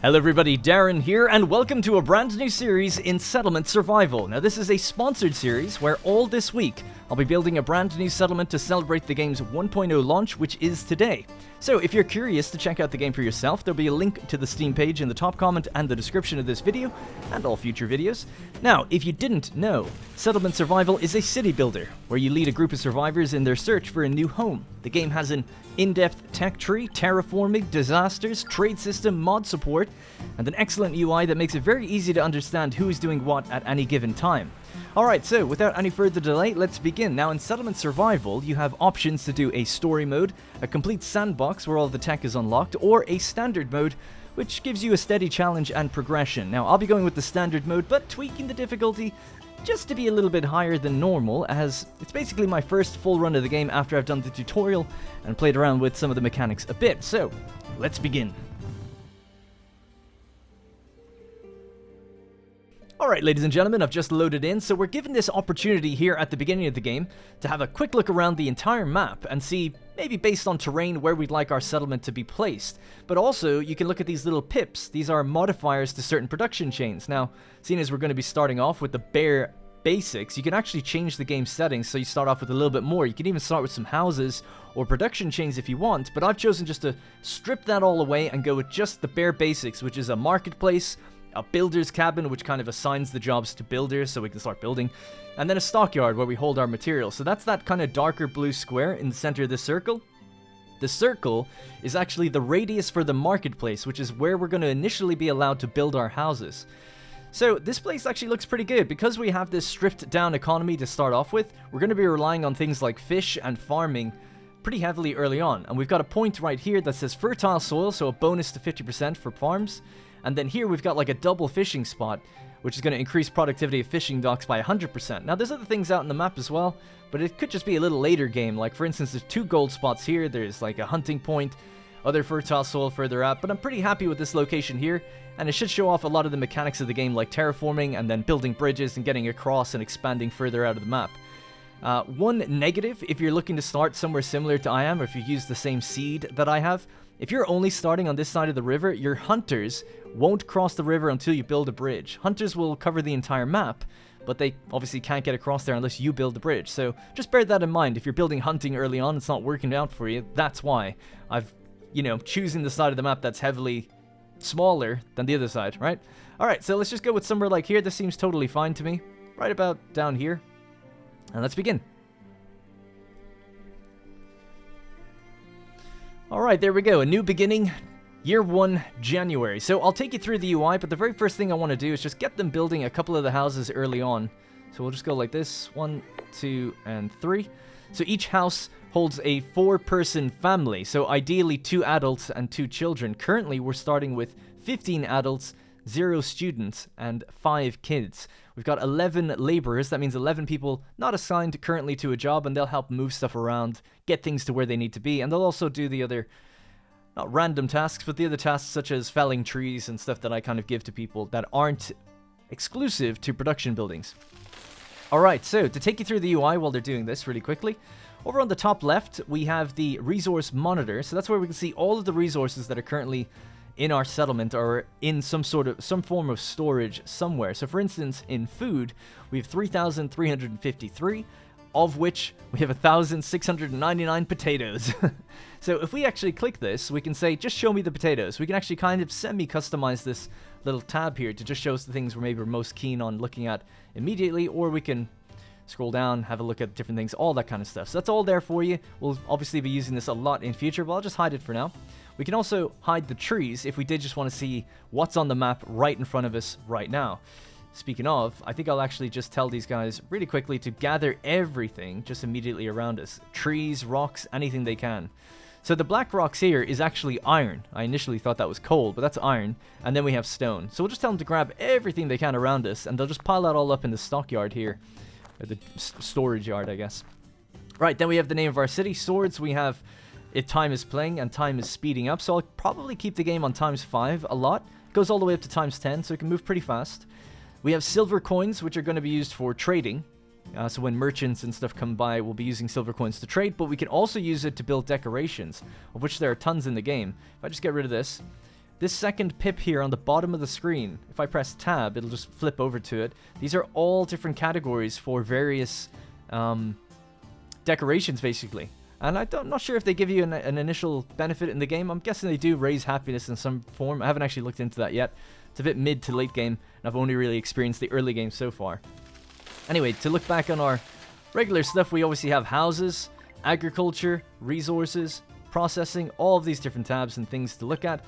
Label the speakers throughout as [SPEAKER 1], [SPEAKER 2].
[SPEAKER 1] Hello everybody, Darren here, and welcome to a brand new series in Settlement Survival. Now this is a sponsored series where all this week I'll be building a brand new settlement to celebrate the game's 1.0 launch, which is today. So if you're curious to check out the game for yourself, there'll be a link to the Steam page in the top comment and the description of this video, and all future videos. Now, if you didn't know, Settlement Survival is a city builder, where you lead a group of survivors in their search for a new home. The game has an in-depth tech tree, terraforming, disasters, trade system, mod support, and an excellent UI that makes it very easy to understand who is doing what at any given time. Alright, so without any further delay, let's begin. Now in Settlement Survival, you have options to do a story mode, a complete sandbox where all the tech is unlocked, or a standard mode, which gives you a steady challenge and progression. Now I'll be going with the standard mode, but tweaking the difficulty just to be a little bit higher than normal, as it's basically my first full run of the game after I've done the tutorial and played around with some of the mechanics a bit. So, let's begin. Alright, ladies and gentlemen, I've just loaded in, so we're given this opportunity here at the beginning of the game to have a quick look around the entire map and see, maybe based on terrain, where we'd like our settlement to be placed. But also, you can look at these little pips. These are modifiers to certain production chains. Now, seeing as we're going to be starting off with the bare basics, you can actually change the game settings so you start off with a little bit more. You can even start with some houses or production chains if you want, but I've chosen just to strip that all away and go with just the bare basics, which is a marketplace, a builder's cabin, which kind of assigns the jobs to builders so we can start building, and then a stockyard where we hold our materials. So that's that kind of darker blue square in the center of the circle. The circle is actually the radius for the marketplace, which is where we're going to initially be allowed to build our houses. So this place actually looks pretty good. Because we have this stripped down economy to start off with, we're going to be relying on things like fish and farming pretty heavily early on. And we've got a point right here that says fertile soil, so a bonus to 50% for farms. And then here we've got like a double fishing spot, which is going to increase productivity of fishing docks by 100%. Now there's other things out in the map as well, but it could just be a little later game. Like for instance, there's 2 gold spots here, there's like a hunting point, other fertile soil further out, but I'm pretty happy with this location here, and it should show off a lot of the mechanics of the game, like terraforming and then building bridges and getting across and expanding further out of the map. One negative, if you're looking to start somewhere similar to I am, or if you use the same seed that I have, if you're only starting on this side of the river, your hunters won't cross the river until you build a bridge. Hunters will cover the entire map, but they obviously can't get across there unless you build the bridge. So just bear that in mind. If you're building hunting early on, it's not working out for you. That's why I've, choosing the side of the map that's heavily smaller than the other side, right? Alright, so let's just go with somewhere like here. This seems totally fine to me. Right about down here. And let's begin. Alright, there we go. A new beginning. Year 1, January. So I'll take you through the UI, but the very first thing I want to do is just get them building a couple of the houses early on. So we'll just go like this. 1, 2, and 3. So each house holds a 4-person family. So ideally 2 adults and 2 children. Currently we're starting with 15 adults, 0 students, and 5 kids. We've got 11 laborers. That means 11 people not assigned currently to a job, and they'll help move stuff around, get things to where they need to be, and they'll also do the other, not random tasks, but the other tasks such as felling trees and stuff that I kind of give to people that aren't exclusive to production buildings. Alright, so to take you through the UI while they're doing this really quickly, over on the top left we have the resource monitor. So that's where we can see all of the resources that are currently in our settlement or in some form of storage somewhere. So for instance, in food, we have 3,353, of which we have 1,699 potatoes. So if we actually click this, we can say, just show me the potatoes. We can actually kind of semi-customize this little tab here to just show us the things we're most keen on looking at immediately, or we can scroll down, have a look at different things, all that kind of stuff. So that's all there for you. We'll obviously be using this a lot in future, but I'll just hide it for now. We can also hide the trees if we did just want to see what's on the map right in front of us right now. Speaking of, I think I'll actually just tell these guys really quickly to gather everything just immediately around us. Trees, rocks, anything they can. So the black rocks here is actually iron. I initially thought that was coal, but that's iron. And then we have stone. So we'll just tell them to grab everything they can around us, and they'll just pile that all up in the stockyard here. Or the storage yard, I guess. Right, then we have the name of our city. Swords, we have if time is playing and time is speeding up. So I'll probably keep the game on ×5 a lot. It goes all the way up to ×10, so it can move pretty fast. We have silver coins, which are going to be used for trading. So when merchants and stuff come by, we'll be using silver coins to trade, but we can also use it to build decorations, of which there are tons in the game. If I just get rid of this, this second pip here on the bottom of the screen, if I press tab, it'll just flip over to it. These are all different categories for various decorations, basically. And I'm not sure if they give you an initial benefit in the game. I'm guessing they do raise happiness in some form. I haven't actually looked into that yet. It's a bit mid to late game, and I've only really experienced the early game so far. Anyway, to look back on our regular stuff, we obviously have houses, agriculture, resources, processing, all of these different tabs and things to look at,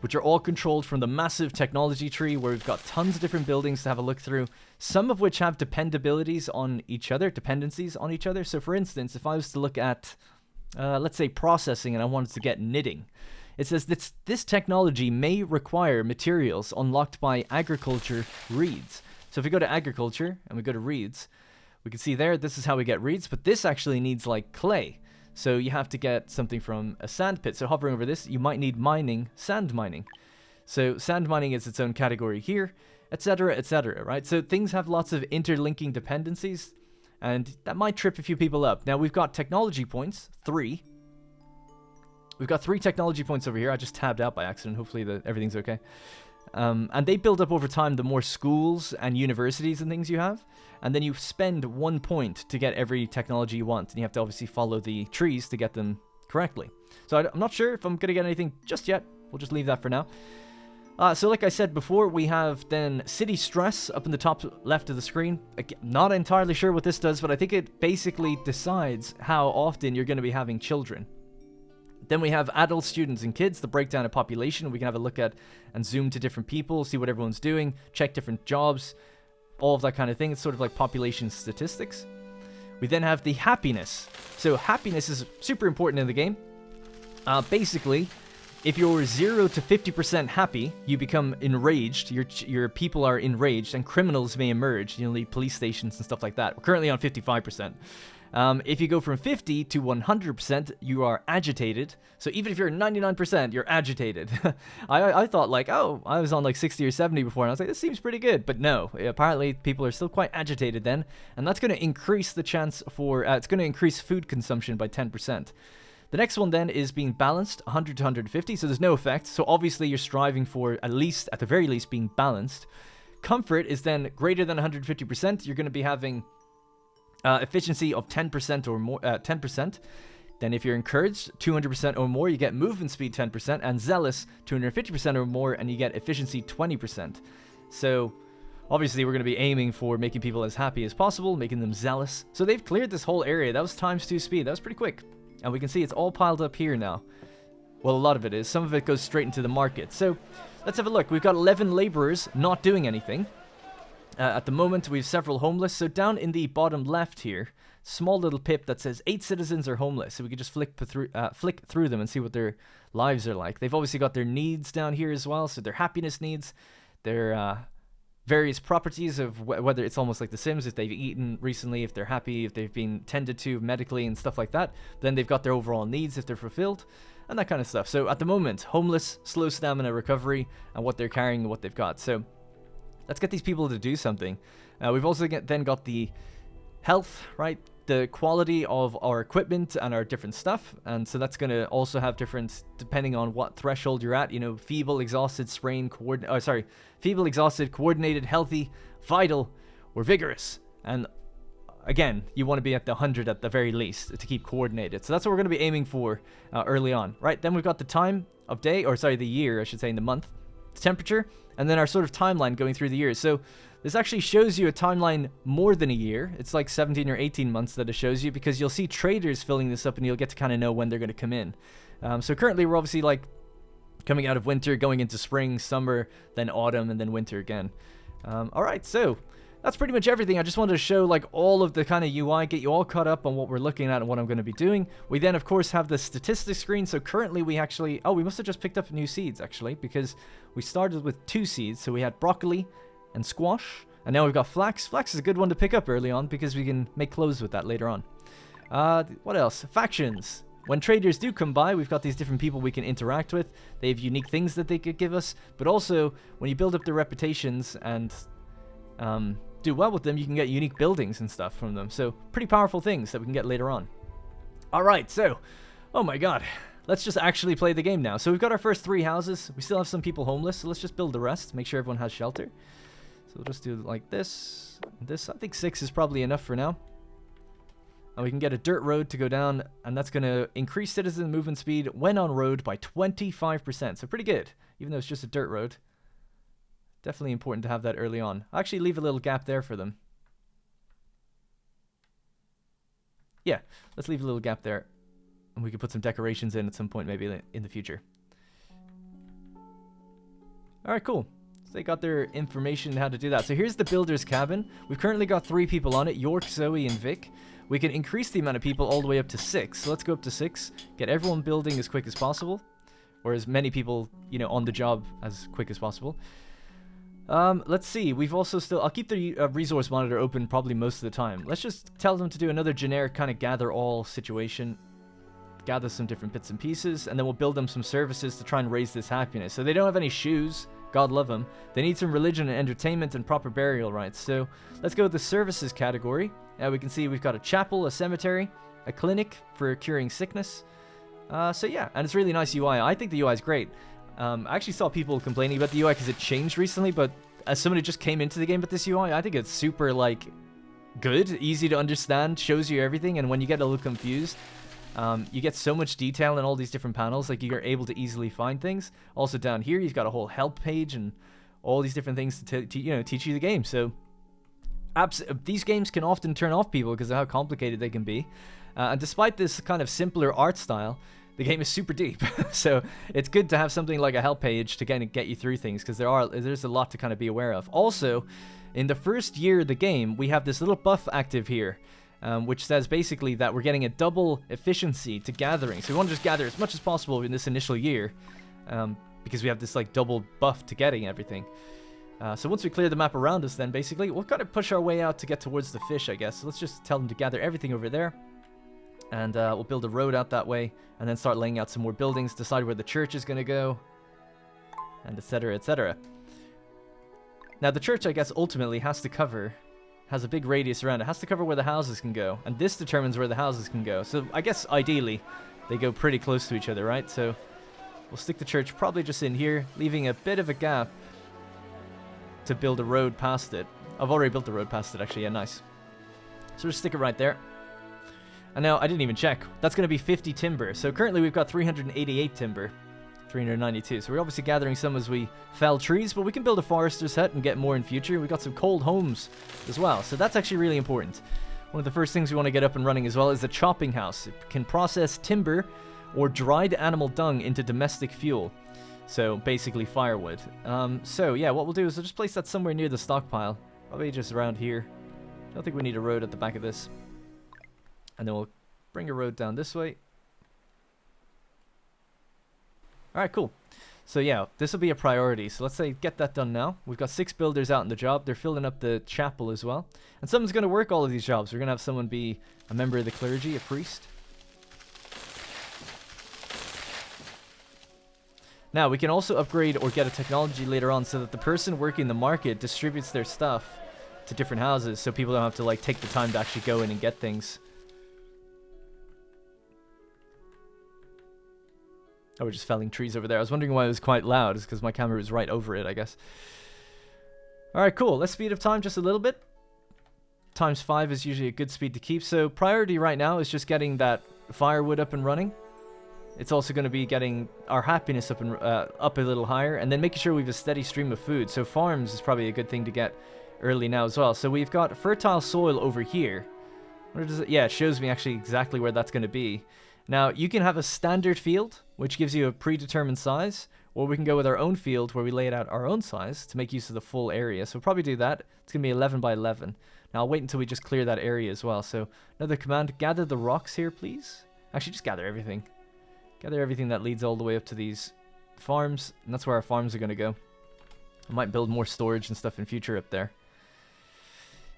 [SPEAKER 1] which are all controlled from the massive technology tree where we've got tons of different buildings to have a look through, some of which have dependencies on each other. So for instance, if I was to look at, let's say processing, and I wanted to get knitting, it says that this technology may require materials unlocked by agriculture reeds. So if we go to agriculture and we go to reeds, we can see there, this is how we get reeds, but this actually needs like clay. So you have to get something from a sand pit. So hovering over this, you might need mining, sand mining. So sand mining is its own category here, etc., right? So things have lots of interlinking dependencies, and that might trip a few people up. Now we've got technology points, 3. We've got 3 technology points over here. I just tabbed out by accident. Hopefully everything's okay. And they build up over time the more schools and universities and things you have. And then you spend 1 point to get every technology you want. And you have to obviously follow the trees to get them correctly. So I'm not sure if I'm going to get anything just yet. We'll just leave that for now. So like I said before, we have then city stress up in the top left of the screen. Again, not entirely sure what this does, but I think it basically decides how often you're going to be having children. Then we have adults, students, and kids, the breakdown of population. We can have a look at and zoom to different people, see what everyone's doing, check different jobs, all of that kind of thing. It's sort of like population statistics. We then have the happiness. So happiness is super important in the game. Basically, if you're 0 to 50% happy, you become enraged. Your people are enraged, and criminals may emerge. You'll need police stations and stuff like that. We're currently on 55%. If you go from 50 to 100%, you are agitated. So even if you're 99%, you're agitated. I thought like, oh, I was on like 60 or 70 before, and I was like, this seems pretty good. But no, apparently people are still quite agitated then. And that's going to increase the chance for, it's going to increase food consumption by 10%. The next one then is being balanced, 100 to 150, so there's no effect. So obviously you're striving for at the very least, being balanced. Comfort is then greater than 150%. You're going to be having efficiency of 10% or more, 10%. Then if you're encouraged, 200% or more, you get movement speed 10%, and zealous, 250% or more, and you get efficiency 20%. So obviously we're going to be aiming for making people as happy as possible, making them zealous. So they've cleared this whole area. That was ×2 speed. That was pretty quick. And we can see it's all piled up here now. Well, a lot of it is. Some of it goes straight into the market. So let's have a look. We've got 11 laborers not doing anything. At the moment, we have several homeless. So down in the bottom left here, small little pip that says 8 citizens are homeless. So we can just flick through them and see what their lives are like. They've obviously got their needs down here as well. So their happiness needs, their various properties of whether it's almost like The Sims, if they've eaten recently, if they're happy, if they've been tended to medically and stuff like that. Then they've got their overall needs if they're fulfilled and that kind of stuff. So at the moment, homeless, slow stamina recovery, and what they're carrying and what they've got. So let's get these people to do something. We've also then got the health, right? The quality of our equipment and our different stuff. And so that's going to also have different, depending on what threshold you're at, you know, feeble, exhausted, feeble, exhausted, coordinated, healthy, vital, or vigorous. And again, you want to be at the 100 at the very least to keep coordinated. So that's what we're going to be aiming for early on, right? Then we've got the time of day, or sorry, the year, I should say, in the month, the temperature, and then our sort of timeline going through the years. So this actually shows you a timeline more than a year. It's like 17 or 18 months that it shows you, because you'll see traders filling this up and you'll get to kind of know when they're going to come in. So currently we're obviously like coming out of winter, going into spring, summer, then autumn, and then winter again. All right, so that's pretty much everything. I just wanted to show like all of the kind of UI, get you all caught up on what we're looking at and what I'm going to be doing. We then, of course, have the statistics screen. So currently we actually, we must have just picked up new seeds actually, because we started with 2 seeds. So we had broccoli and squash, and now we've got flax. Flax is a good one to pick up early on because we can make clothes with that later on. What else? Factions. When traders do come by, we've got these different people we can interact with. They have unique things that they could give us, but also when you build up their reputations and do well with them, you can get unique buildings and stuff from them. So pretty powerful things that we can get later on. All right, so, oh my god, let's just actually play the game now. So we've got our first 3 houses. We still have some people homeless, so let's just build the rest. Make sure everyone has shelter. So we'll just do it like this. This, I think 6 is probably enough for now. And we can get a dirt road to go down, and that's going to increase citizen movement speed when on road by 25%. So pretty good, even though it's just a dirt road. Definitely important to have that early on. I'll actually leave a little gap there for them. Yeah, let's leave a little gap there. And we can put some decorations in at some point maybe in the future. Alright, cool. So they got their information how to do that. So here's the builder's cabin. We've currently got 3 people on it, York, Zoe, and Vic. We can increase the amount of people all the way up to 6. So let's go up to 6. Get everyone building as quick as possible. Or as many people, you know, on the job as quick as possible. Let's see. We've also still... I'll keep the resource monitor open probably most of the time. Let's just tell them to do another generic kind of gather all situation. Gather some different bits and pieces. And then we'll build them some services to try and raise this happiness. So they don't have any shoes. God love them. They need some religion and entertainment and proper burial rites. So let's go with the services category. We can see we've got a chapel, a cemetery, a clinic for curing sickness. So yeah, and it's really nice UI. I think the UI is great. I actually saw people complaining about the UI because it changed recently, but as someone who just came into the game with this UI, I think it's super, like, good, easy to understand, shows you everything, and when you get a little confused, you get so much detail in all these different panels, like you're able to easily find things. Also down here, you've got a whole help page and all these different things to teach you the game. So these games can often turn off people because of how complicated they can be. And despite this kind of simpler art style, the game is super deep. So it's good to have something like a help page to kind of get you through things, because there's a lot to kind of be aware of. Also, in the first year of the game, we have this little buff active here, which says basically that we're getting a double efficiency to gathering. So we want to just gather as much as possible in this initial year, because we have this like double buff to getting everything. So once we clear the map around us, then basically we'll kind of push our way out to get towards the fish, I guess. So let's just tell them to gather everything over there. And we'll build a road out that way, and then start laying out some more buildings, decide where the church is going to go, and etc, etc. Now the church, I guess, ultimately has a big radius around it, has to cover where the houses can go, and this determines where the houses can go. So I guess ideally they go pretty close to each other, right? So we'll stick the church probably just in here, leaving a bit of a gap to build a road past it. I've already built the road past it, actually. Yeah, nice. So just stick it right there. And now, I didn't even check. That's going to be 50 timber. So currently we've got 388 timber. 392. So we're obviously gathering some as we fell trees, but we can build a forester's hut and get more in future. We've got some cold homes as well. So that's actually really important. One of the first things we want to get up and running as well is the chopping house. It can process timber or dried animal dung into domestic fuel. So basically firewood. So yeah, what we'll do is we'll just place that somewhere near the stockpile. Probably just around here. I don't think we need a road at the back of this. And then we'll bring a road down this way. Alright, cool. So yeah, this will be a priority. So let's say get that done now. We've got 6 builders out in the job. They're filling up the chapel as well. And someone's going to work all of these jobs. We're going to have someone be a member of the clergy, a priest. Now, we can also upgrade or get a technology later on so that the person working the market distributes their stuff to different houses, so people don't have to like take the time to actually go in and get things. Oh, we're just felling trees over there. I was wondering why it was quite loud. It's because my camera was right over it, I guess. Alright, cool. Let's speed up time just a little bit. Times 5 is usually a good speed to keep. So priority right now is just getting that firewood up and running. It's also going to be getting our happiness up and up a little higher, and then making sure we have a steady stream of food. So farms is probably a good thing to get early now as well. So we've got fertile soil over here. Where does it? Yeah, it shows me actually exactly where that's going to be. Now, you can have a standard field, which gives you a predetermined size, or we can go with our own field where we lay it out our own size to make use of the full area. So we'll probably do that. It's going to be 11 by 11. Now, I'll wait until we just clear that area as well. So another command, gather the rocks here, please. Actually, just gather everything. Gather everything that leads all the way up to these farms, and that's where our farms are going to go. I might build more storage and stuff in future up there.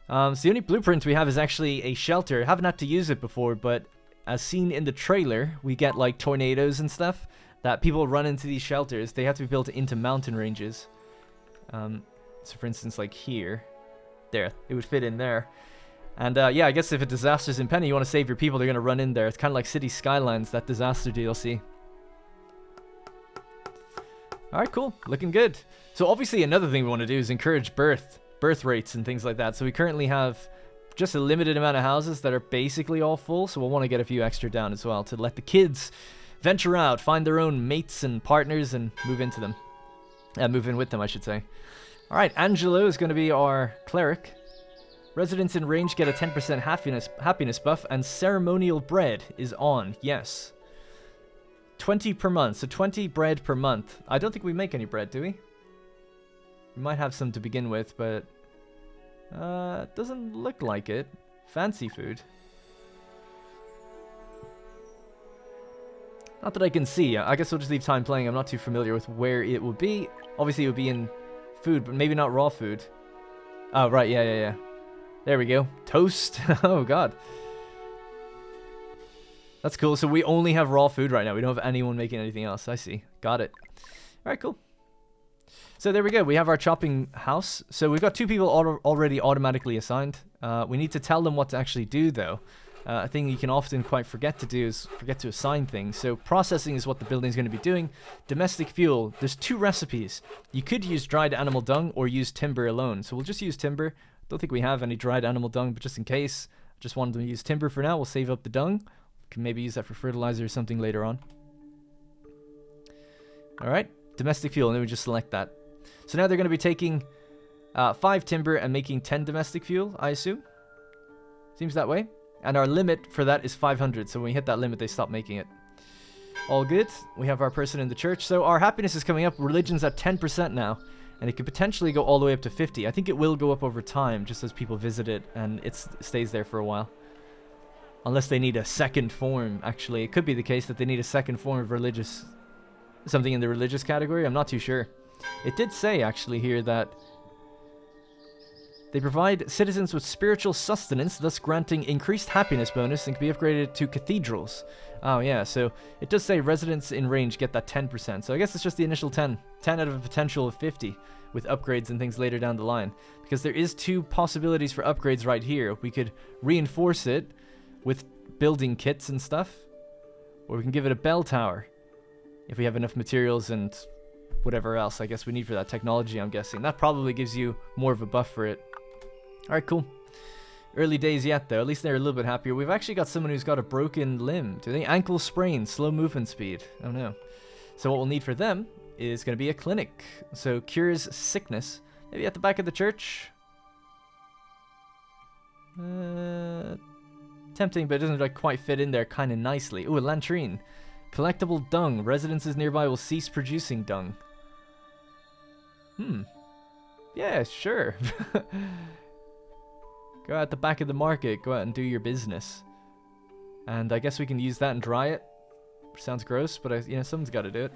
[SPEAKER 1] So the only blueprint we have is actually a shelter. I haven't had to use it before, but as seen in the trailer, we get like tornadoes and stuff that people run into these shelters. They have to be built into mountain ranges. So for instance, like here, there, it would fit in there. And yeah, I guess if a disaster's impending, you want to save your people, they're going to run in there. It's kind of like City Skylines, that disaster DLC. Alright, cool. Looking good. So obviously another thing we want to do is encourage birth rates and things like that. So we currently have just a limited amount of houses that are basically all full. So we'll want to get a few extra down as well to let the kids venture out, find their own mates and partners and move into them. Move in with them, I should say. Alright, Angelo is going to be our cleric. Residents in range get a 10% happiness buff, and ceremonial bread is on. Yes. 20 per month, so 20 bread per month. I don't think we make any bread, do we? We might have some to begin with, but doesn't look like it. Fancy food. Not that I can see. I guess we'll just leave time playing. I'm not too familiar with where it would be. Obviously, it would be in food, but maybe not raw food. Oh, right. Yeah. There we go. Toast. Oh, God. That's cool. So we only have raw food right now. We don't have anyone making anything else. I see. Got it. All right, cool. So there we go. We have our chopping house. So we've got 2 people already automatically assigned. We need to tell them what to actually do, though. A thing you can often quite forget to do is forget to assign things. So processing is what the building's going to be doing. Domestic fuel. There's 2 recipes. You could use dried animal dung or use timber alone. So we'll just use timber. Don't think we have any dried animal dung, but just in case, just wanted to use timber for now. We'll save up the dung. We can maybe use that for fertilizer or something later on. Alright, domestic fuel, and then we just select that. So now they're going to be taking 5 timber and making 10 domestic fuel, I assume. Seems that way. And our limit for that is 500, so when we hit that limit, they stop making it. All good. We have our person in the church. So our happiness is coming up. Religion's at 10% now. And it could potentially go all the way up to 50. I think it will go up over time, just as people visit it, and it stays there for a while. Unless they need a second form, actually. It could be the case that they need a second form of religious... something in the religious category. I'm not too sure. It did say, actually, here that... they provide citizens with spiritual sustenance, thus granting increased happiness bonus and can be upgraded to cathedrals. Oh, yeah, so it does say residents in range get that 10%. So I guess it's just the initial 10. 10 out of a potential of 50 with upgrades and things later down the line. Because there is 2 possibilities for upgrades right here. We could reinforce it with building kits and stuff. Or we can give it a bell tower. If we have enough materials and whatever else I guess we need for that technology, I'm guessing. That probably gives you more of a buff for it. Alright, cool. Early days yet, though. At least they're a little bit happier. We've actually got someone who's got a broken limb. Do they? Ankle sprain, slow movement speed. Oh, no. So what we'll need for them is going to be a clinic. So cures sickness. Maybe at the back of the church. Tempting, but it doesn't like quite fit in there kind of nicely. Ooh, a latrine. Collectible dung. Residences nearby will cease producing dung. Yeah, sure. Go out the back of the market, go out and do your business. And I guess we can use that and dry it. Sounds gross, but you know, someone's got to do it.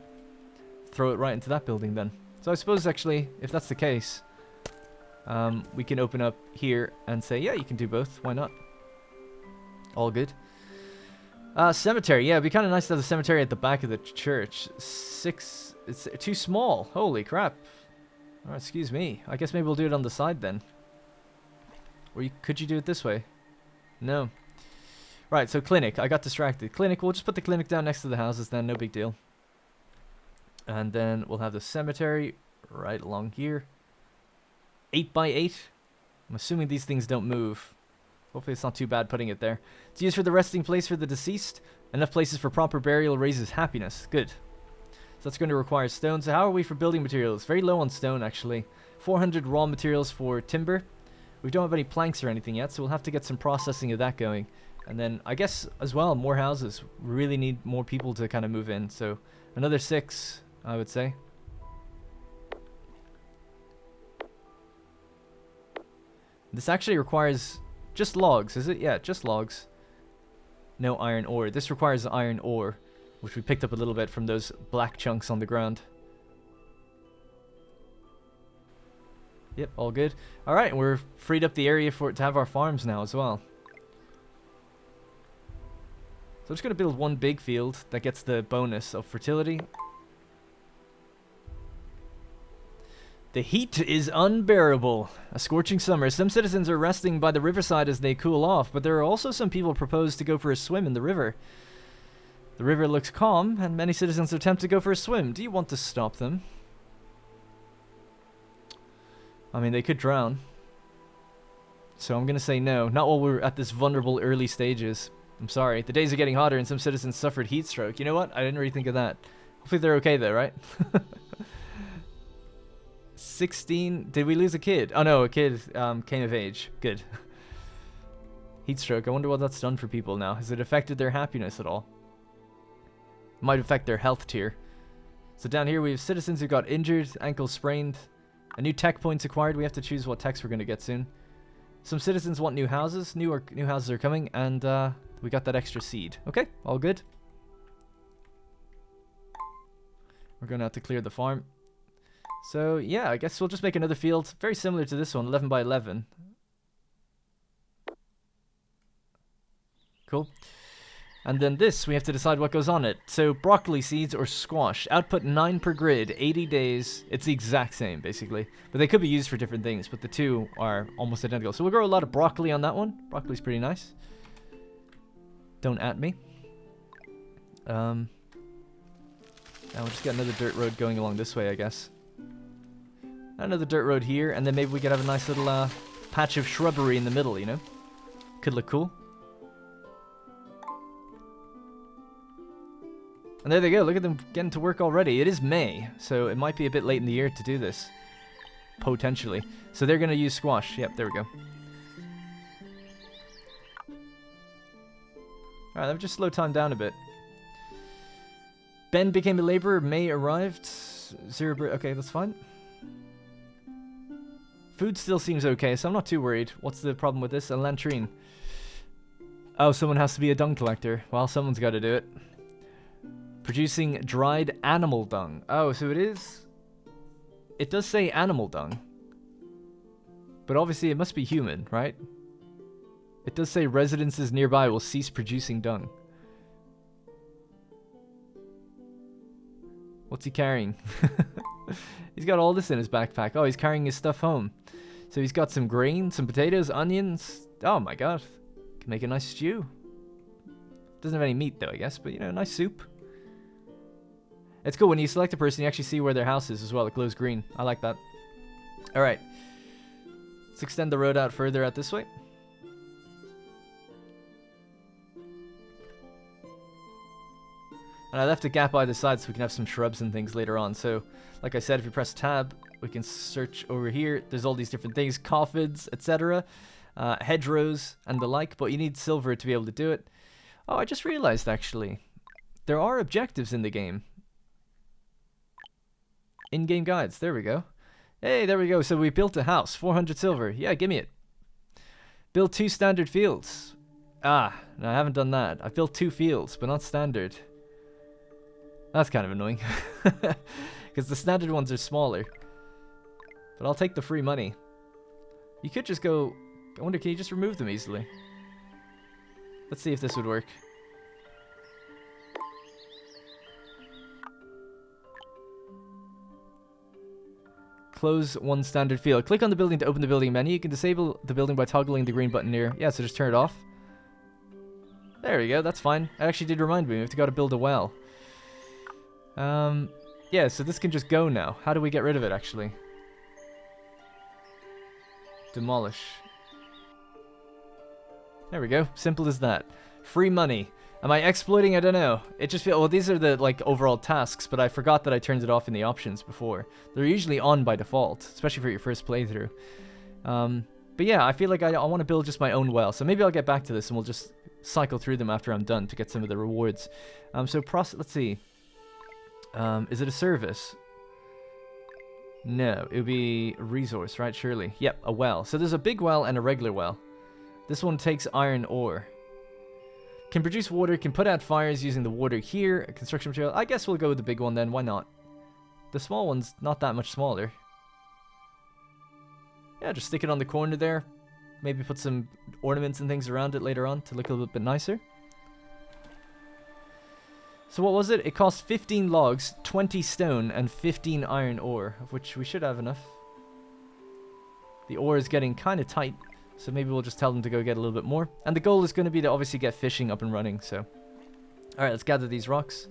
[SPEAKER 1] Throw it right into that building then. So I suppose actually, if that's the case, we can open up here and say, yeah, you can do both. Why not? All good. Cemetery. Yeah, it'd be kind of nice to have the cemetery at the back of the church. 6. It's too small. Holy crap. Oh, excuse me. I guess maybe we'll do it on the side then. Or could you do it this way? No. Right, so clinic. I got distracted. Clinic, we'll just put the clinic down next to the houses then. No big deal. And then we'll have the cemetery right along here. 8 by 8. I'm assuming these things don't move. Hopefully it's not too bad putting it there. It's used for the resting place for the deceased. Enough places for proper burial raises happiness. Good. So that's going to require stone. So how are we for building materials? Very low on stone, actually. 400 raw materials for timber. We don't have any planks or anything yet, so we'll have to get some processing of that going. And then, I guess, as well, more houses. We really need more people to kind of move in. So, another 6, I would say. This actually requires just logs, is it? Yeah, just logs. No iron ore. This requires iron ore, which we picked up a little bit from those black chunks on the ground. Yep, all good. Alright, and we're freed up the area to have our farms now as well. So I'm just going to build one big field that gets the bonus of fertility. The heat is unbearable. A scorching summer. Some citizens are resting by the riverside as they cool off, but there are also some people propose to go for a swim in the river. The river looks calm, and many citizens are tempted to go for a swim. Do you want to stop them? I mean, they could drown. So I'm going to say no. Not while we're at this vulnerable early stages. I'm sorry. The days are getting hotter and some citizens suffered heat stroke. You know what? I didn't really think of that. Hopefully they're okay though, right? 16. Did we lose a kid? Oh no, a kid came of age. Good. Heat stroke. I wonder what that's done for people now. Has it affected their happiness at all? Might affect their health tier. So down here we have citizens who got injured, ankle sprained. A new tech points acquired. We have to choose what techs we're going to get soon. Some citizens want new houses. New houses are coming, and we got that extra seed. Okay, all good. We're going to have to clear the farm. So yeah, I guess we'll just make another field. Very similar to this one, 11 by 11. Cool. And then this, we have to decide what goes on it. So broccoli seeds or squash. Output 9 per grid, 80 days. It's the exact same, basically. But they could be used for different things, but the two are almost identical. So we'll grow a lot of broccoli on that one. Broccoli's pretty nice. Don't at me. Now we'll just get another dirt road going along this way, I guess. Another dirt road here, and then maybe we could have a nice little patch of shrubbery in the middle, you know? Could look cool. And there they go, look at them getting to work already. It is May, so it might be a bit late in the year to do this. Potentially. So they're going to use squash. Yep, there we go. Alright, let me just slow time down a bit. Ben became a laborer, May arrived. Okay, that's fine. Food still seems okay, so I'm not too worried. What's the problem with this? A latrine. Oh, someone has to be a dung collector. Well, someone's got to do it. Producing dried animal dung. Oh, so it is... It does say animal dung. But obviously it must be human, right? It does say residences nearby will cease producing dung. What's he carrying? He's got all this in his backpack. Oh, he's carrying his stuff home. So he's got some grain, some potatoes, onions. Oh my god. Can make a nice stew. Doesn't have any meat though, I guess. But, you know, nice soup. It's cool when you select a person, you actually see where their house is as well. It glows green. I like that. Alright. Let's extend the road out further out this way. And I left a gap either side so we can have some shrubs and things later on. So, like I said, if you press tab, we can search over here. There's all these different things, coffins, etc. Hedgerows and the like, but you need silver to be able to do it. Oh, I just realized, actually. There are objectives in the game. In-game guides. There we go. Hey, there we go. So we built a house. 400 silver. Yeah, give me it. Build 2 standard fields. Ah, no, I haven't done that. I built 2 fields, but not standard. That's kind of annoying. Because the standard ones are smaller. But I'll take the free money. You could just go... I wonder, can you just remove them easily? Let's see if this would work. Close one standard field. Click on the building to open the building menu. You can disable the building by toggling the green button near. Yeah, so just turn it off. There we go, that's fine. It actually did remind me, we have to go to build a well. Yeah, so this can just go now. How do we get rid of it, actually? Demolish. There we go, simple as that. Free money. Am I exploiting? I don't know. It just feels... Well, these are the, like, overall tasks, but I forgot that I turned it off in the options before. They're usually on by default, especially for your first playthrough. But yeah, I feel like I want to build just my own well, so maybe I'll get back to this and we'll just cycle through them after I'm done to get some of the rewards. So, let's see. Is it a service? No, it would be a resource, right? Surely. Yep, a well. So there's a big well and a regular well. This one takes iron ore. Can produce water, can put out fires using the water here. A construction material. I guess we'll go with the big one then. Why not? The small one's not that much smaller. Yeah, just stick it on the corner there. Maybe put some ornaments and things around it later on to look a little bit nicer. So what was it? It cost 15 logs, 20 stone, and 15 iron ore, of which we should have enough. The ore is getting kind of tight, so maybe we'll just tell them to go get a little bit more. And the goal is going to be to obviously get fishing up and running, so... Alright, let's gather these rocks.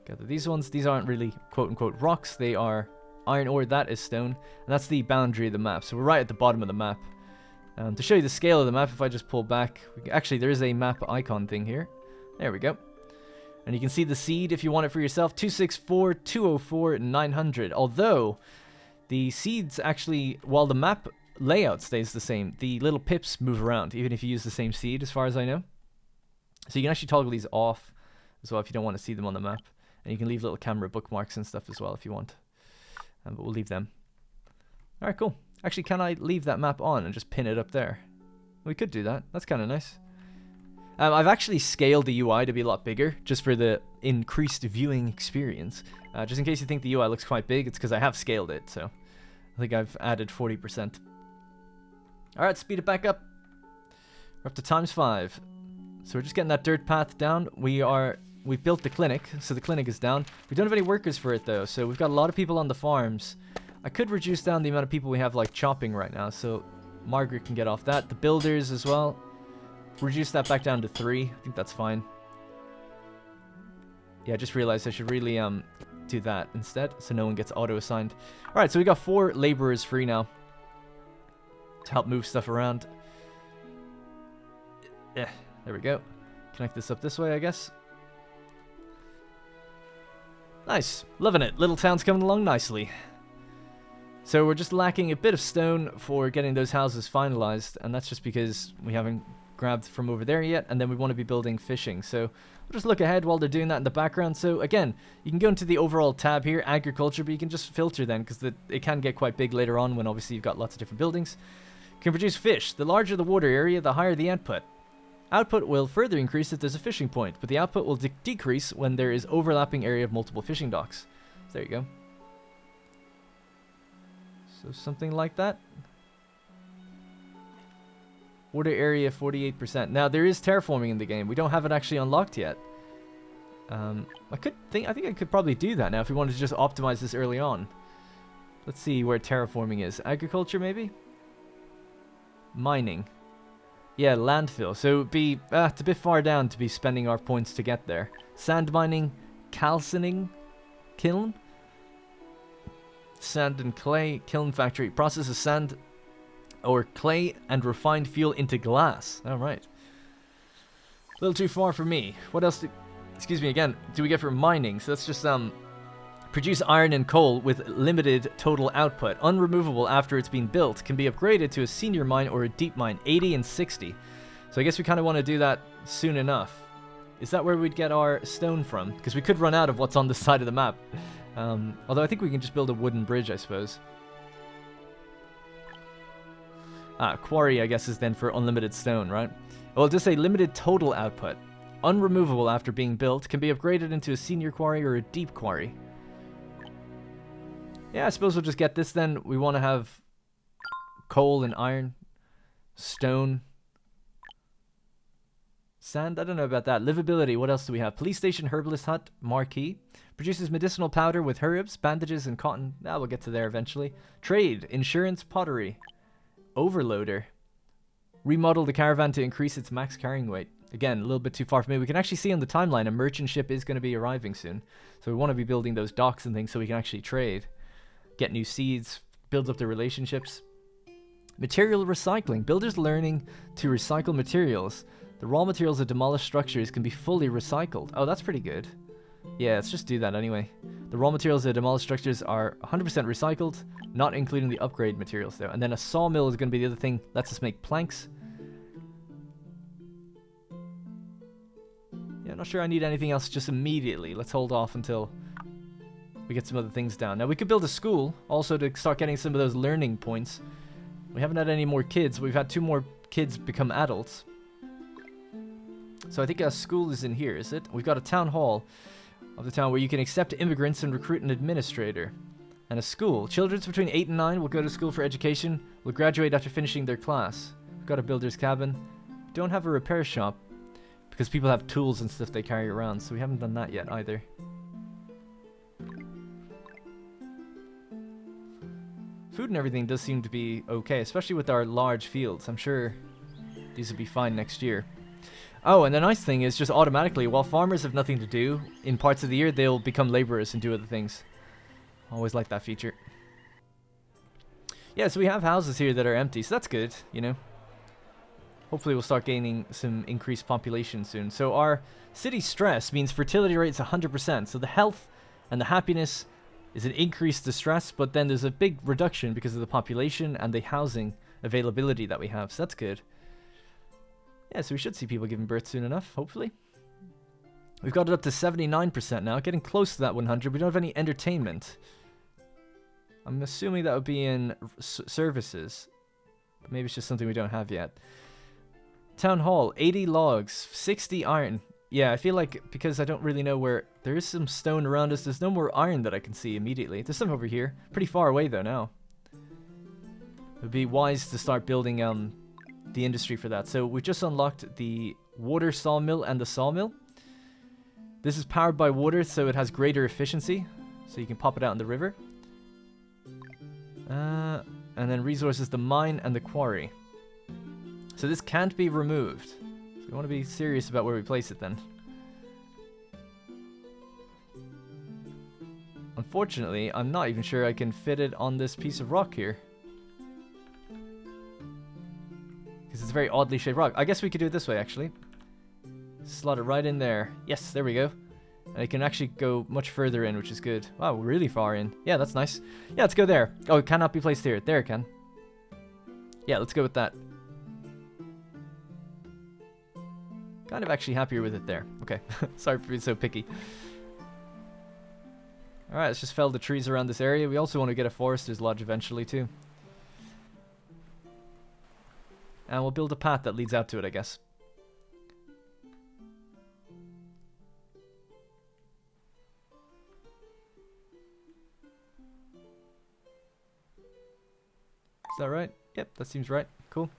[SPEAKER 1] Gather these ones. These aren't really quote-unquote rocks, they are iron ore, that is stone. And that's the boundary of the map. So we're right at the bottom of the map. To show you the scale of the map, if I just pull back... Actually, there is a map icon thing here. There we go. And you can see the seed if you want it for yourself. 264, 204, 900. Although, the seeds actually, while the map layout stays the same, the little pips move around, even if you use the same seed, as far as I know. So you can actually toggle these off as well if you don't want to see them on the map. And you can leave little camera bookmarks and stuff as well if you want. But we'll leave them. Alright, cool. Actually, can I leave that map on and just pin it up there? We could do that. That's kind of nice. I've actually scaled the UI to be a lot bigger, just for the increased viewing experience. Just in case you think the UI looks quite big, it's because I have scaled it, so I think I've added 40%. Alright, speed it back up. We're up to ×5. So we're just getting that dirt path down. We've built the clinic, so the clinic is down. We don't have any workers for it, though, so we've got a lot of people on the farms. I could reduce down the amount of people we have, like, chopping right now, so Margaret can get off that. The builders as well. Reduce that back down to 3. I think that's fine. Yeah, I just realized I should really do that instead, so no one gets auto-assigned. Alright, so we got 4 laborers free now to help move stuff around. Yeah, there we go. Connect this up this way, I guess. Nice. Loving it. Little town's coming along nicely. So we're just lacking a bit of stone for getting those houses finalized, and that's just because we haven't grabbed from over there yet, and then we want to be building fishing. So we'll just look ahead while they're doing that in the background. So again, you can go into the overall tab here, agriculture, but you can just filter then, because it can get quite big later on when obviously you've got lots of different buildings. You can produce fish. The larger the water area, the higher the output. Output will further increase if there's a fishing point, but the output will decrease when there is overlapping area of multiple fishing docks. So there you go. So something like that. Water area 48%. Now there is terraforming in the game. We don't have it actually unlocked yet. I think I could probably do that now if we wanted to just optimize this early on. Let's see where terraforming is. Agriculture maybe? Mining. Yeah, landfill. So it'd be it's a bit far down to be spending our points to get there. Sand mining, calcining, kiln. Sand and clay, kiln factory. Processes sand or clay and refined fuel into glass. Alright. A little too far for me. What else excuse me again, do we get for mining? So that's just produce iron and coal with limited total output. Unremovable after it's been built. Can be upgraded to a senior mine or a deep mine. 80 and 60. So I guess we kind of want to do that soon enough. Is that where we'd get our stone from? Because we could run out of what's on the side of the map. Although I think we can just build a wooden bridge, I suppose. Quarry, I guess, is then for unlimited stone, right? Well, just say limited total output. Unremovable after being built. Can be upgraded into a senior quarry or a deep quarry. Yeah, I suppose we'll just get this then. We want to have coal and iron. Stone. Sand, I don't know about that. Livability, what else do we have? Police station, herbalist hut, marquee. Produces medicinal powder with herbs, bandages, and cotton. We'll get to there eventually. Trade, insurance, pottery. Overloader. Remodel the caravan to increase its max carrying weight. Again, a little bit too far for me. We can actually see on the timeline a merchant ship is going to be arriving soon. So we want to be building those docks and things so we can actually trade. Get new seeds, build up the relationships. Material recycling. Builders learning to recycle materials. The raw materials of demolished structures can be fully recycled. Oh, that's pretty good. Yeah, let's just do that anyway. The raw materials of demolished structures are 100% recycled, not including the upgrade materials though. And then a sawmill is going to be the other thing. Lets us make planks. Yeah, I'm not sure I need anything else just immediately. Let's hold off until we get some other things down. Now we could build a school also to start getting some of those learning points. We haven't had any more kids. We've had 2 more kids become adults. So I think a school is in here, is it? We've got a town hall of the town where you can accept immigrants and recruit an administrator. And a school. Children between 8 and 9 will go to school for education, will graduate after finishing their class. We've got a builder's cabin. We don't have a repair shop because people have tools and stuff they carry around, so we haven't done that yet either. Food and everything does seem to be okay, especially with our large fields. I'm sure these will be fine next year. Oh, and the nice thing is just automatically, while farmers have nothing to do, in parts of the year, they'll become laborers and do other things. Always like that feature. Yeah, so we have houses here that are empty, so that's good, you know. Hopefully we'll start gaining some increased population soon. So our city stress means fertility rate is 100%. So the health and the happiness is an increased to stress, but then there's a big reduction because of the population and the housing availability that we have. So that's good. Yeah, so we should see people giving birth soon enough, hopefully. We've got it up to 79% now, getting close to that 100. We don't have any entertainment. I'm assuming that would be in services. But maybe it's just something we don't have yet. Town hall, 80 logs, 60 iron. Yeah, I feel like because I don't really know where... There is some stone around us. There's no more iron that I can see immediately. There's some over here. Pretty far away though now. It would be wise to start building the industry for that. So we just unlocked the water sawmill and the sawmill. This is powered by water, so it has greater efficiency. So you can pop it out in the river. And then resources, the mine and the quarry. So this can't be removed. So we want to be serious about where we place it then. Unfortunately, I'm not even sure I can fit it on this piece of rock here. Because it's a very oddly shaped rock. I guess we could do it this way, actually. Slot it right in there. Yes, there we go. And it can actually go much further in, which is good. Wow, really far in. Yeah, that's nice. Yeah, let's go there. Oh, it cannot be placed here. There it can. Yeah, let's go with that. Kind of actually happier with it there. Okay, sorry for being so picky. Alright, let's just fell the trees around this area. We also want to get a forester's lodge eventually too. And we'll build a path that leads out to it, I guess. Is that right? Yep, that seems right. Cool.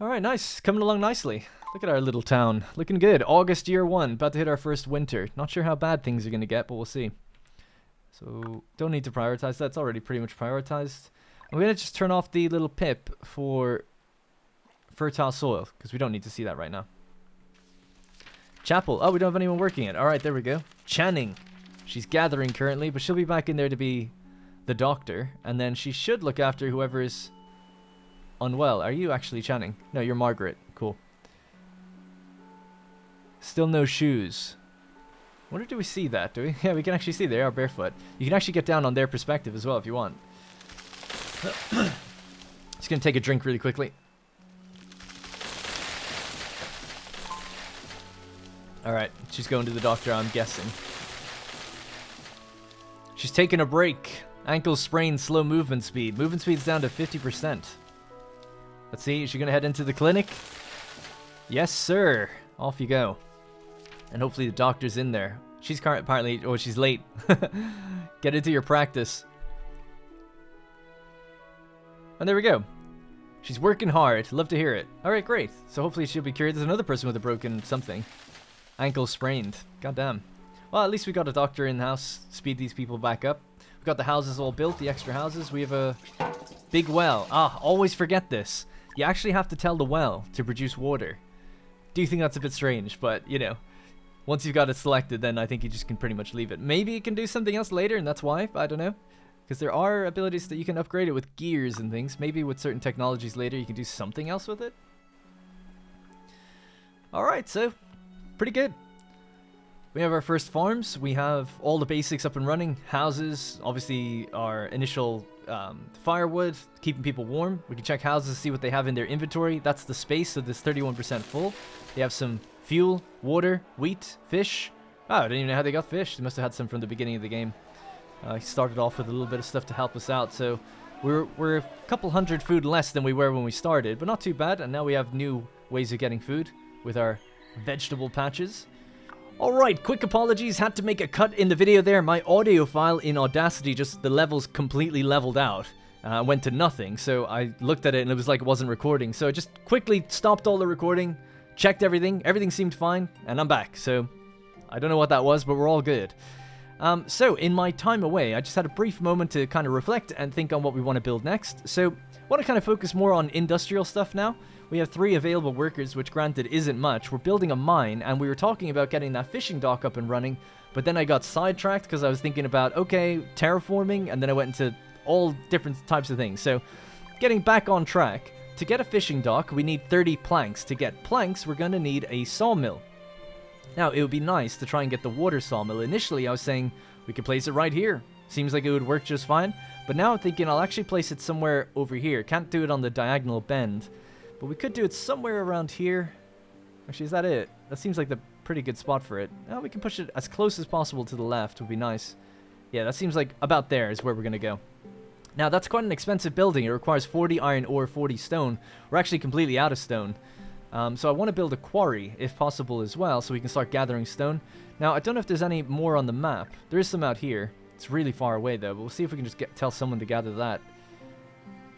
[SPEAKER 1] Alright, nice. Coming along nicely. Look at our little town. Looking good. August year 1. About to hit our first winter. Not sure how bad things are going to get, but we'll see. So, don't need to prioritize that. It's already pretty much prioritized. I'm going to just turn off the little pip for fertile soil, because we don't need to see that right now. Chapel. Oh, we don't have anyone working it. Alright, there we go. Channing. She's gathering currently, but she'll be back in there to be the doctor. And then she should look after whoever is unwell. Are you actually Channing? No, you're Margaret. Cool. Still no shoes. Wonder, do we see that? Do we? Yeah, we can actually see they are barefoot. You can actually get down on their perspective as well if you want. Just gonna take a drink really quickly. Alright, she's going to the doctor, I'm guessing. She's taking a break. Ankle sprain, slow movement speed. Movement speed's down to 50%. Let's see, is she gonna head into the clinic? Yes, sir. Off you go. And hopefully the doctor's in there. She's apparently... Oh, she's late. Get into your practice. And there we go. She's working hard. Love to hear it. Alright, great. So hopefully she'll be cured. There's another person with a broken something. Ankle sprained. Goddamn. Well, at least we got a doctor in-house. Speed these people back up. We've got the houses all built, the extra houses. We have a big well. Ah, always forget this. You actually have to tell the well to produce water. Do you think that's a bit strange? But, you know, once you've got it selected, then I think you just can pretty much leave it. Maybe it can do something else later, and that's why. I don't know. Because there are abilities that you can upgrade it with gears and things. Maybe with certain technologies later, you can do something else with it. Alright, so pretty good. We have our first farms. We have all the basics up and running. Houses, obviously our initial firewood, keeping people warm. We can check houses, see what they have in their inventory. That's the space, so this 31% full. They have some fuel, water, wheat, fish. Oh, I didn't even know how they got fish. They must have had some from the beginning of the game. He started off with a little bit of stuff to help us out, so we're a couple hundred food less than we were when we started, but not too bad. And now we have new ways of getting food with our vegetable patches. Alright, quick apologies, had to make a cut in the video there. My audio file in Audacity, just the levels completely leveled out. Went to nothing, so I looked at it and it was like it wasn't recording. So I just quickly stopped all the recording, checked everything seemed fine, and I'm back. So I don't know what that was, but we're all good. So in my time away, I just had a brief moment to kind of reflect and think on what we want to build next. So I want to kind of focus more on industrial stuff now. We have 3 available workers, which granted isn't much. We're building a mine, and we were talking about getting that fishing dock up and running, but then I got sidetracked because I was thinking about, okay, terraforming, and then I went into all different types of things. So, getting back on track, to get a fishing dock, we need 30 planks. To get planks, we're going to need a sawmill. Now, it would be nice to try and get the water sawmill. Initially, I was saying we could place it right here. Seems like it would work just fine. But now I'm thinking I'll actually place it somewhere over here. Can't do it on the diagonal bend. But we could do it somewhere around here. Actually, is that it? That seems like the pretty good spot for it. Oh, we can push it as close as possible to the left. Would be nice. Yeah, that seems like about there is where we're going to go. Now, that's quite an expensive building. It requires 40 iron ore, 40 stone. We're actually completely out of stone. So I want to build a quarry, if possible, as well, so we can start gathering stone. Now, I don't know if there's any more on the map. There is some out here. It's really far away, though, but we'll see if we can just tell someone to gather that.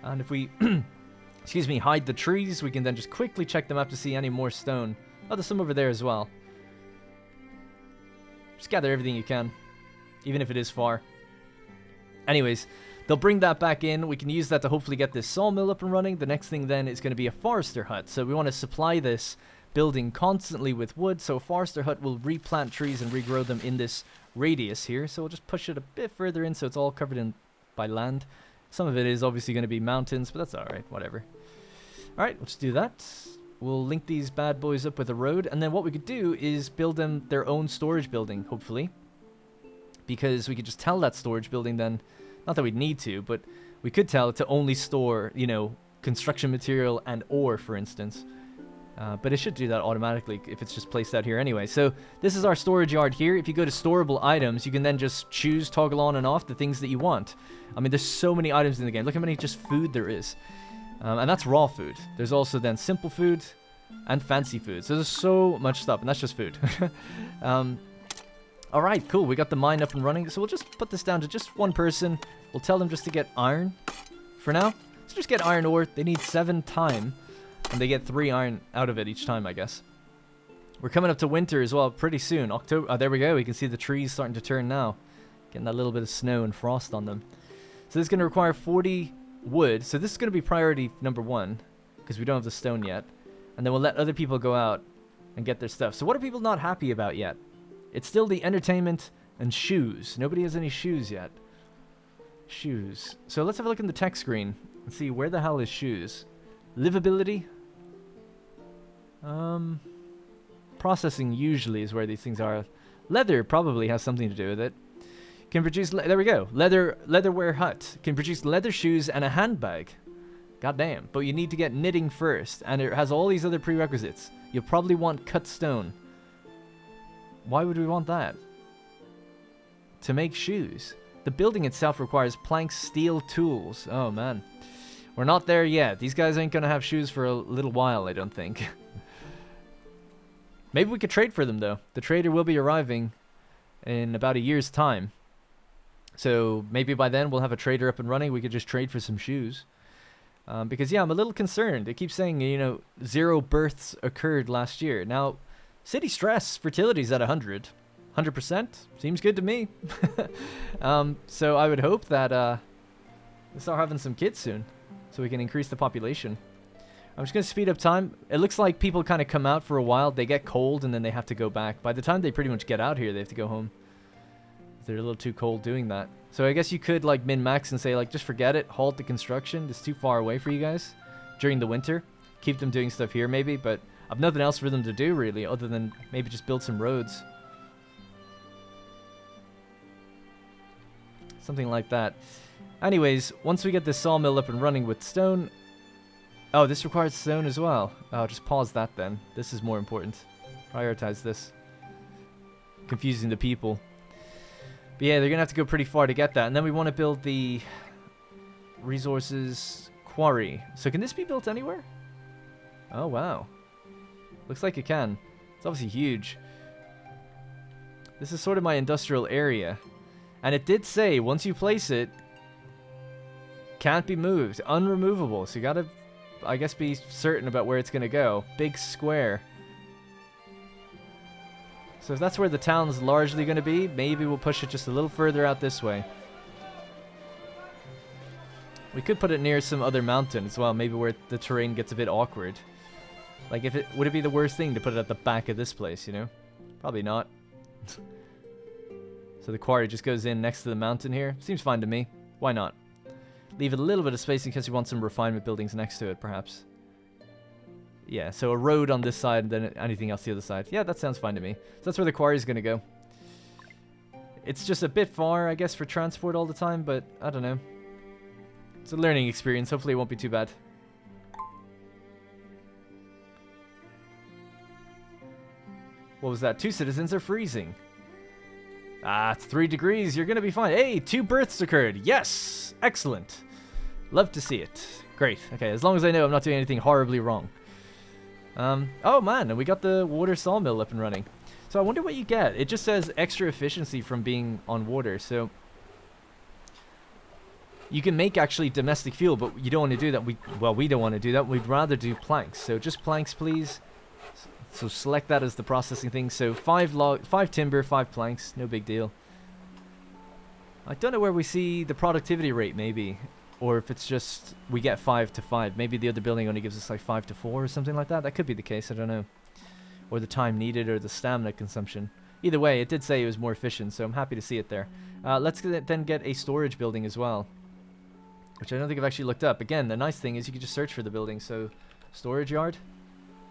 [SPEAKER 1] And if we, excuse me, hide the trees, we can then just quickly check the map to see any more stone. Oh, there's some over there as well. Just gather everything you can, even if it is far. Anyways, they'll bring that back in. We can use that to hopefully get this sawmill up and running. The next thing then is going to be a forester hut. So we want to supply this building constantly with wood. So a forester hut will replant trees and regrow them in this radius here. So we'll just push it a bit further in so it's all covered in by land. Some of it is obviously going to be mountains, but that's alright, whatever. Alright, let's do that. We'll link these bad boys up with a road, and then what we could do is build them their own storage building, hopefully. Because we could just tell that storage building then, not that we'd need to, but we could tell it to only store, you know, construction material and ore, for instance. But it should do that automatically if it's just placed out here anyway. So this is our storage yard here. If you go to storable items, you can then just choose, toggle on and off the things that you want. I mean, there's so many items in the game. Look how many just food there is. And that's raw food. There's also then simple food and fancy food. So there's so much stuff, and that's just food. Alright, cool. We got the mine up and running. So we'll just put this down to just one person. We'll tell them just to get iron for now. So just get iron ore. They need 7 time. And they get 3 iron out of it each time, I guess. We're coming up to winter as well pretty soon. October. Oh, there we go. We can see the trees starting to turn now. Getting that little bit of snow and frost on them. So this is going to require 40 wood. So this is going to be priority number 1. Because we don't have the stone yet. And then we'll let other people go out and get their stuff. So what are people not happy about yet? It's still the entertainment and shoes. Nobody has any shoes yet. Shoes. So let's have a look in the tech screen and see where the hell is shoes. Livability. Processing usually is where these things are. Leather probably has something to do with it. Can produce, there we go. Leatherware hut. Can produce leather shoes and a handbag. God damn. But you need to get knitting first. And it has all these other prerequisites. You'll probably want cut stone. Why would we want that? To make shoes. The building itself requires planks, steel, tools. Oh man. We're not there yet. These guys ain't gonna have shoes for a little while, I don't think. Maybe we could trade for them, though. The trader will be arriving in about a year's time. So maybe by then we'll have a trader up and running. We could just trade for some shoes. Because, yeah, I'm a little concerned. It keeps saying, you know, 0 births occurred last year. Now, city stress, fertility's at 100. 100%? Seems good to me. So I would hope that we'll start having some kids soon. So we can increase the population. I'm just going to speed up time. It looks like people kind of come out for a while. They get cold and then they have to go back. By the time they pretty much get out here, they have to go home. They're a little too cold doing that. So I guess you could like min-max and say like, just forget it. Halt the construction. It's too far away for you guys during the winter. Keep them doing stuff here maybe. But I've nothing else for them to do really other than maybe just build some roads. Something like that. Anyways, once we get this sawmill up and running with stone... Oh, this requires stone as well. Oh, just pause that then. This is more important. Prioritize this. Confusing the people. But yeah, they're going to have to go pretty far to get that. And then we want to build the resources quarry. So can this be built anywhere? Oh, wow. Looks like it can. It's obviously huge. This is sort of my industrial area. And it did say, once you place it, can't be moved. Unremovable. So you gotta, I guess, be certain about where it's gonna go. Big square. So if that's where the town's largely gonna be, maybe we'll push it just a little further out this way. We could put it near some other mountain as well, maybe where the terrain gets a bit awkward. Like, if it would it be the worst thing to put it at the back of this place, you know? Probably not. So the quarry just goes in next to the mountain here. Seems fine to me. Why not? Leave a little bit of space in case you want some refinement buildings next to it, perhaps. Yeah, so a road on this side and then anything else the other side. Yeah, that sounds fine to me. So that's where the quarry is going to go. It's just a bit far, I guess, for transport all the time, but I don't know. It's a learning experience. Hopefully it won't be too bad. What was that? 2 citizens are freezing. Ah, it's 3 degrees. You're going to be fine. Hey, 2 births occurred. Yes! Excellent. Love to see it. Great. Okay, as long as I know I'm not doing anything horribly wrong. Oh man, and we got the water sawmill up and running. So I wonder what you get. It just says extra efficiency from being on water, so you can make actually domestic fuel, but you don't want to do that. We don't want to do that. We'd rather do planks. So just planks, please. So select that as the processing thing. So 5 timber, 5 planks, no big deal. I don't know where we see the productivity rate, maybe. Or if it's just we get 5 to 5. Maybe the other building only gives us like 5 to 4 or something like that. That could be the case, I don't know. Or the time needed or the stamina consumption. Either way, it did say it was more efficient, so I'm happy to see it there. Let's then get a storage building as well, which I don't think I've actually looked up. Again, the nice thing is you can just search for the building. So storage yard,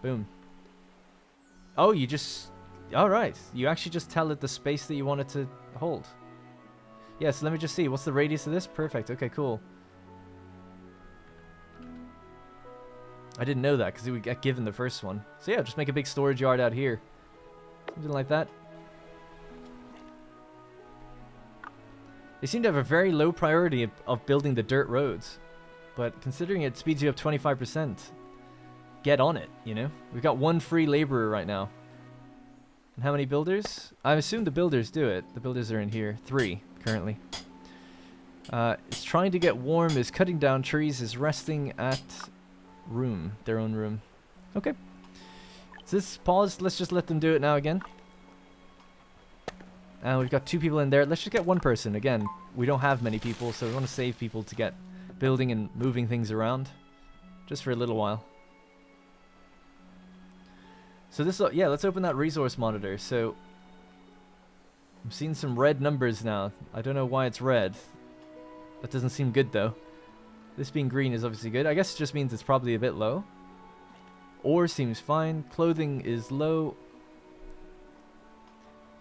[SPEAKER 1] boom. Oh, you just, all right. You actually just tell it the space that you want it to hold. Yeah, so let me just see. What's the radius of this? Perfect. Okay, cool. I didn't know that because we got given the first one. So yeah, just make a big storage yard out here. Something like that. They seem to have a very low priority of building the dirt roads. But considering it speeds you up 25%, get on it, you know? We've got 1 free laborer right now. And how many builders? I assume the builders do it. The builders are in here. 3 currently. Is trying to get warm, is cutting down trees, is resting at their own room. Okay. So this paused. Let's just let them do it now again. And we've got 2 people in there. Let's just get 1 person. Again, we don't have many people, so we want to save people to get building and moving things around. Just for a little while. So this, yeah, let's open that resource monitor. So I'm seeing some red numbers now. I don't know why it's red. That doesn't seem good though. This being green is obviously good. I guess it just means it's probably a bit low. Ore seems fine. Clothing is low.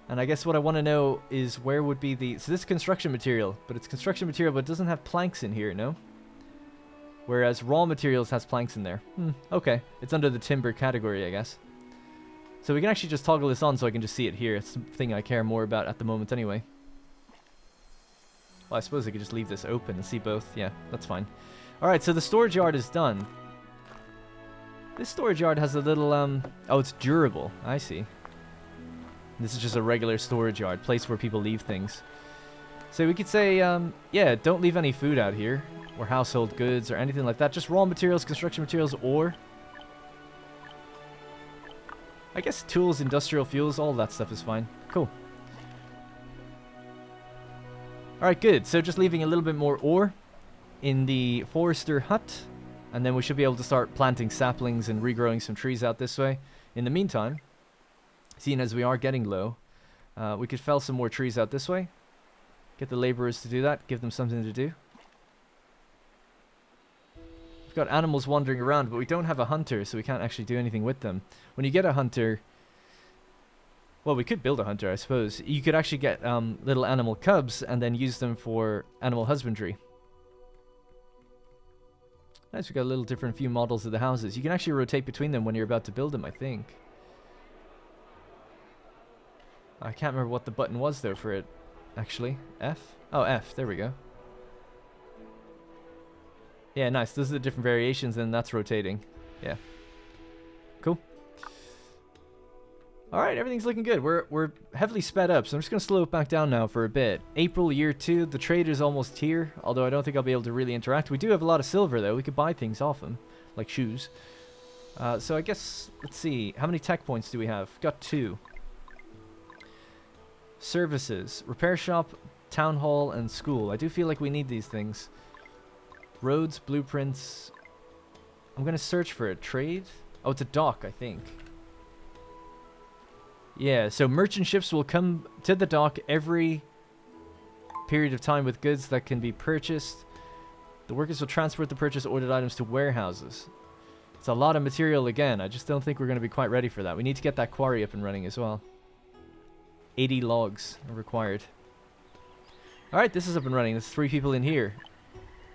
[SPEAKER 1] And I guess what I want to know is where would be the... So this is construction material. But it's construction material, but it doesn't have planks in here, no? Whereas raw materials has planks in there. Okay. It's under the timber category, I guess. So we can actually just toggle this on so I can just see it here. It's the thing I care more about at the moment anyway. Well, I suppose I could just leave this open and see both. Yeah, that's fine. Alright, so the storage yard is done. This storage yard has a little, oh, it's durable. I see. This is just a regular storage yard, place where people leave things. So we could say, yeah, don't leave any food out here, or household goods, or anything like that. Just raw materials, construction materials, or... I guess tools, industrial fuels, all that stuff is fine. Cool. Alright, good. So just leaving a little bit more ore in the forester hut. And then we should be able to start planting saplings and regrowing some trees out this way. In the meantime, seeing as we are getting low, we could fell some more trees out this way. Get the laborers to do that. Give them something to do. We've got animals wandering around, but we don't have a hunter, so we can't actually do anything with them. When you get a hunter... Well, we could build a hunter, I suppose. You could actually get little animal cubs and then use them for animal husbandry. Nice, we've got a little different few models of the houses. You can actually rotate between them when you're about to build them, I think. I can't remember what the button was, though, for it, actually. F? Oh, F. There we go. Yeah, nice. Those are the different variations, and that's rotating. Yeah. Cool. Alright, everything's looking good. We're heavily sped up, so I'm just going to slow it back down now for a bit. April, year 2. The trader's almost here, although I don't think I'll be able to really interact. We do have a lot of silver, though. We could buy things off him, like shoes. So I guess, let's see. How many tech points do we have? Got 2. Services. Repair shop, town hall, and school. I do feel like we need these things. Roads, blueprints. I'm going to search for a trade. Oh, it's a dock, I think. Yeah, so merchant ships will come to the dock every period of time with goods that can be purchased. The workers will transport the purchased ordered items to warehouses. It's a lot of material again. I just don't think we're going to be quite ready for that. We need to get that quarry up and running as well. 80 logs are required. Alright, this is up and running. There's 3 people in here.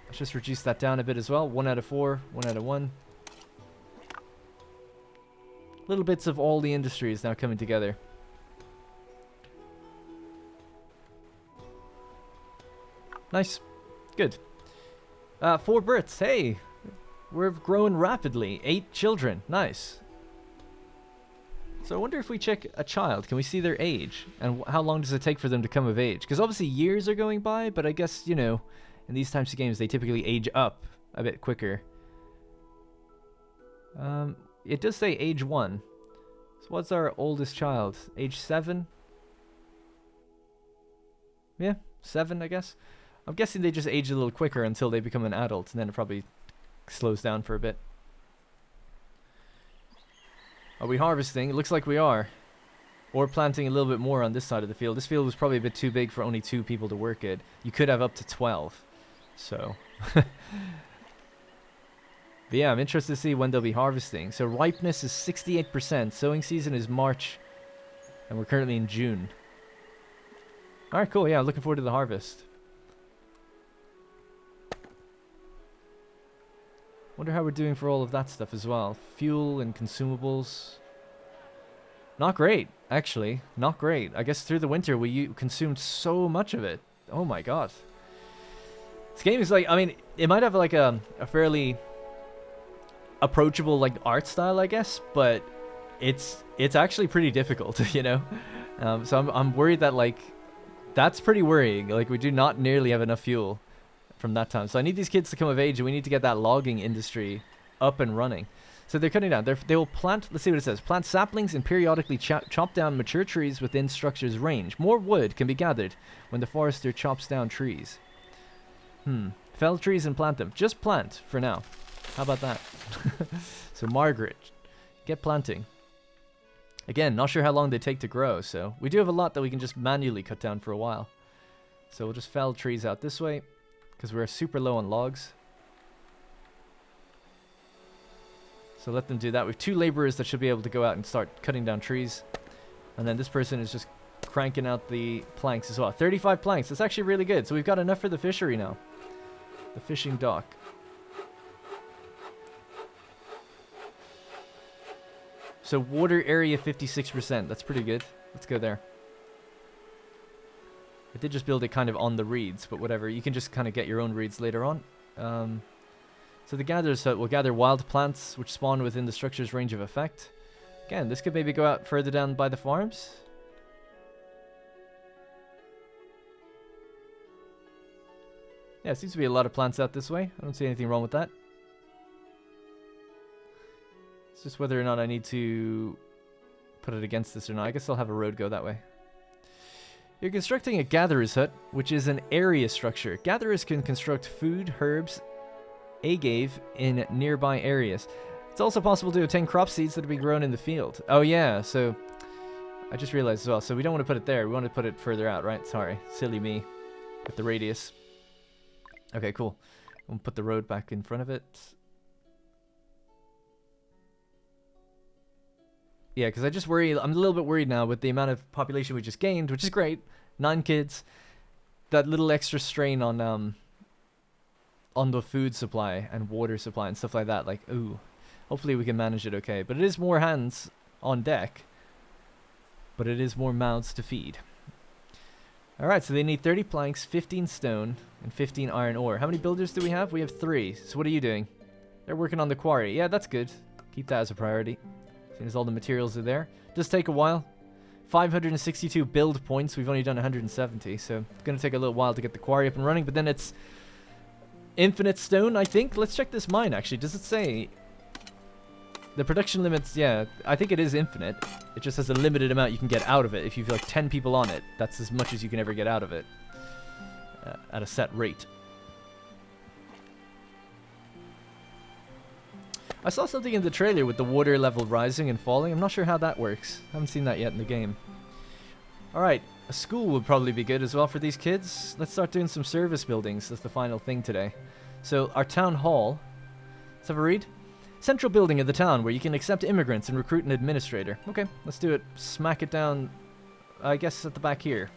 [SPEAKER 1] Let's just reduce that down a bit as well. 1 out of 4, 1 out of 1. Little bits of all the industries now coming together. Nice. Good. 4 births. Hey! We're growing rapidly. 8 children. Nice. So I wonder if we check a child. Can we see their age? And how long does it take for them to come of age? Because obviously years are going by, but I guess, you know, in these types of games, they typically age up a bit quicker. It does say age 1. So what's our oldest child? Age 7? Yeah, 7, I guess. I'm guessing they just age a little quicker until they become an adult, and then it probably slows down for a bit. Are we harvesting? It looks like we are. Or planting a little bit more on this side of the field. This field was probably a bit too big for only 2 people to work it. You could have up to 12. So. But yeah, I'm interested to see when they'll be harvesting. So ripeness is 68%. Sowing season is March. And we're currently in June. Alright, cool. Yeah, looking forward to the harvest. Wonder how we're doing for all of that stuff as well. Fuel and consumables. Not great, actually. Not great. I guess through the winter we consumed so much of it. Oh my god. This game is like, I mean, it might have like a fairly approachable like art style, I guess, but it's actually pretty difficult, you know? So I'm worried that like, that's pretty worrying. Like we do not nearly have enough fuel from that time. So I need these kids to come of age, and we need to get that logging industry up and running. So they're cutting down. They will plant, let's see what it says. Plant saplings and periodically chop down mature trees within structure's range. More wood can be gathered when the forester chops down trees. Fell trees and plant them. Just plant for now. How about that? So Margaret, get planting. Again, not sure how long they take to grow, so we do have a lot that we can just manually cut down for a while. So we'll just fell trees out this way, because we're super low on logs. So let them do that. We have 2 laborers that should be able to go out and start cutting down trees. And then this person is just cranking out the planks as well. 35 planks. That's actually really good. So we've got enough for the fishery now. The fishing dock. So water area 56%. That's pretty good. Let's go there. I did just build it kind of on the reeds, but whatever. You can just kind of get your own reeds later on. So the gatherers will gather wild plants which spawn within the structure's range of effect. Again, this could maybe go out further down by the farms. Yeah, it seems to be a lot of plants out this way. I don't see anything wrong with that. It's just whether or not I need to put it against this or not. I guess I'll have a road go that way. You're constructing a gatherer's hut, which is an area structure. Gatherers can construct food, herbs, agave in nearby areas. It's also possible to obtain crop seeds that will be grown in the field. Oh yeah, so I just realized as well. So we don't want to put it there. We want to put it further out, right? Sorry, silly me with the radius. Okay, cool. We'll put the road back in front of it. Yeah, because I just worry, I'm a little bit worried now with the amount of population we just gained, which is great. 9 kids. That little extra strain on the food supply and water supply and stuff like that. Like, ooh, hopefully we can manage it okay. But it is more hands on deck. But it is more mouths to feed. Alright, so they need 30 planks, 15 stone, and 15 iron ore. How many builders do we have? We have 3. So what are you doing? They're working on the quarry. Yeah, that's good. Keep that as a priority. Seeing as all the materials are there. Does take a while. 562 build points. We've only done 170, so it's going to take a little while to get the quarry up and running, but then it's infinite stone, I think. Let's check this mine, actually. Does it say the production limits? Yeah, I think it is infinite. It just has a limited amount you can get out of it. If you've like 10 people on it, that's as much as you can ever get out of it at a set rate. I saw something in the trailer with the water level rising and falling. I'm not sure how that works. I haven't seen that yet in the game. Alright, a school would probably be good as well for these kids. Let's start doing some service buildings. That's the final thing today. So our town hall. Let's have a read. Central building of the town where you can accept immigrants and recruit an administrator. Okay, let's do it. Smack it down, I guess, at the back here.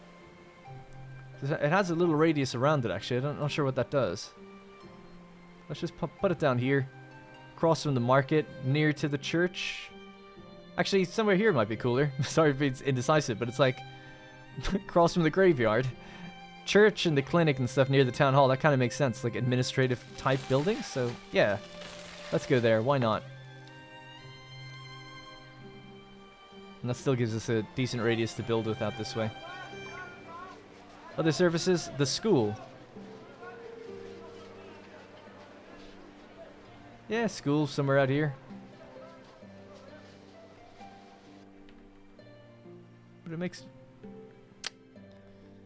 [SPEAKER 1] It has a little radius around it, actually. I'm not sure what that does. Let's just put it down here. Across from the market, near to the church. Actually, somewhere here might be cooler. Sorry if it's indecisive, but it's like across from the graveyard. Church and the clinic and stuff near the town hall. That kind of makes sense. Like administrative type buildings. So, yeah. Let's go there. Why not? And that still gives us a decent radius to build with out this way. Other services, the school. Yeah, school somewhere out here. But it makes...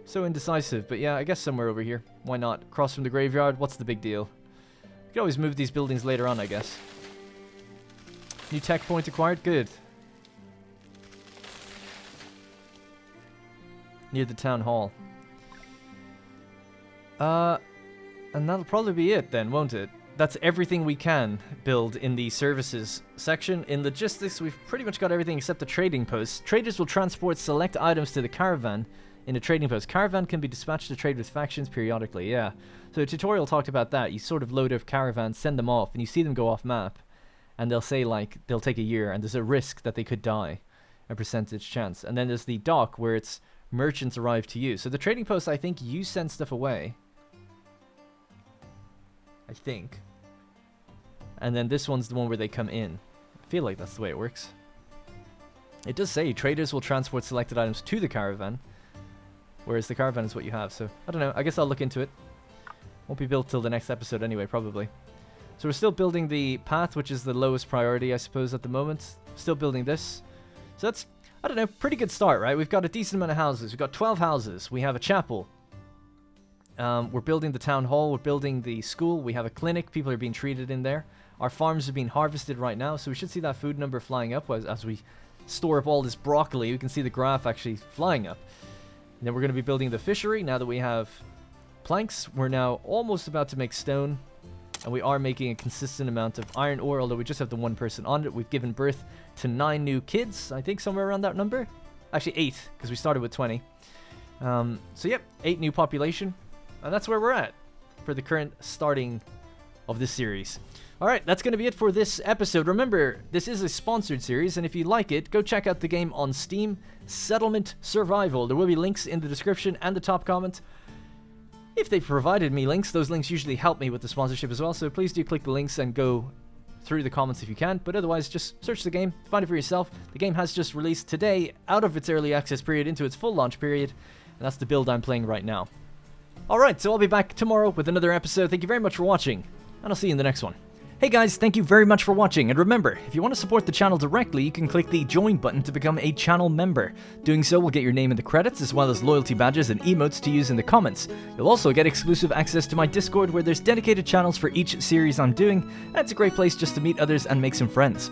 [SPEAKER 1] so indecisive, but yeah, I guess somewhere over here. Why not? Across from the graveyard, what's the big deal? We can always move these buildings later on, I guess. New tech point acquired, good. Near the town hall. And that'll probably be it then, won't it? That's everything we can build in the services section. In logistics, we've pretty much got everything except the trading post. Traders will transport select items to the caravan in a trading post. Caravan can be dispatched to trade with factions periodically, yeah. So the tutorial talked about that. You sort of load up caravans, send them off, and you see them go off map. And they'll say, like, they'll take a year, and there's a risk that they could die. A percentage chance. And then there's the dock, where it's merchants arrive to you. So the trading post, I think, you send stuff away. I think. And then this one's the one where they come in. I feel like that's the way it works. It does say traders will transport selected items to the caravan, whereas the caravan is what you have. So, I don't know. I guess I'll look into it. Won't be built till the next episode anyway, probably. So we're still building the path, which is the lowest priority, I suppose, at the moment. Still building this. So that's, I don't know, pretty good start, right? We've got a decent amount of houses. We've got 12 houses. We have a chapel. We're building the town hall. We're building the school. We have a clinic. People are being treated in there. Our farms are being harvested right now, so we should see that food number flying up as we store up all this broccoli. We can see the graph actually flying up. And then we're going to be building the fishery. Now that we have planks, we're now almost about to make stone. And we are making a consistent amount of iron ore, although we just have the one person on it. We've given birth to 9 new kids. I think somewhere around that number. Actually 8, because we started with 20. So yep, 8 new population. And that's where we're at for the current starting of this series. Alright, that's going to be it for this episode. Remember, this is a sponsored series, and if you like it, go check out the game on Steam, Settlement Survival. There will be links in the description and the top comment. If they've provided me links, those links usually help me with the sponsorship as well, so please do click the links and go through the comments if you can. But otherwise, just search the game, find it for yourself. The game has just released today out of its early access period into its full launch period, and that's the build I'm playing right now. Alright, so I'll be back tomorrow with another episode. Thank you very much for watching, and I'll see you in the next one. Hey guys, thank you very much for watching, and remember, if you want to support the channel directly, you can click the join button to become a channel member. Doing so will get your name in the credits, as well as loyalty badges and emotes to use in the comments. You'll also get exclusive access to my Discord, where there's dedicated channels for each series I'm doing, and it's a great place just to meet others and make some friends.